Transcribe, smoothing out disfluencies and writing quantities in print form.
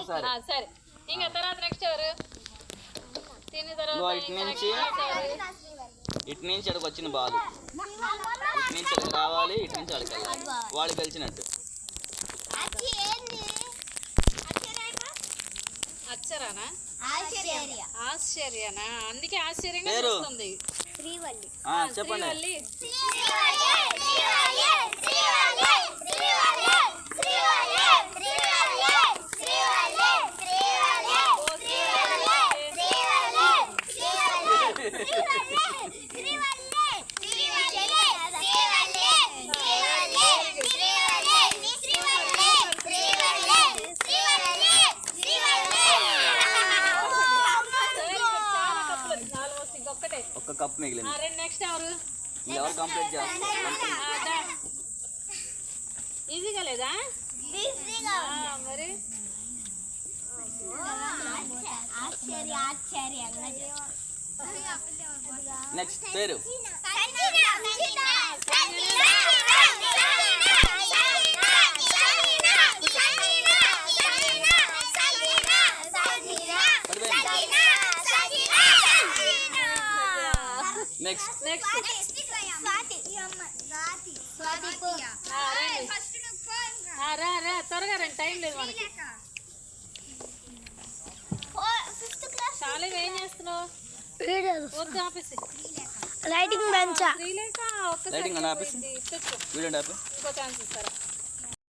సరే ఇంకా తర్వాత నెక్స్ట్ ఎవరు తిని తర్వాత ఇటు నుంచి అక్కడికి వచ్చిన బాలు ఇటు నుంచి అక్కడికి రావాలి, ఇటు నుంచి అక్కడికి వెళ్ళాలి, వాళ్ళు గెలిచినట్టు. అచ్చరానా ఆశ్చర్యనా? అందుకే ఆశ్చర్యంగా వస్తుంది. చెప్పండి. ఒక్క కప్ మిగిలింది. నెక్స్ట్ ఎవరు కంప్లీట్ చేస్తారు? ఈజీగా లేదా మరి? నెక్స్ట్ పేరు నెక్స్ట్ త్వరగా రండి, టైం లేదు మనకి. చాలా ఏం చేస్తున్నావు? వద్దు ఆపేసి లైటింగ్ బెంచ్ శ్రీలేఖ ఒక్కసారి ఇంకో ఛాన్స్ ఇస్తారా?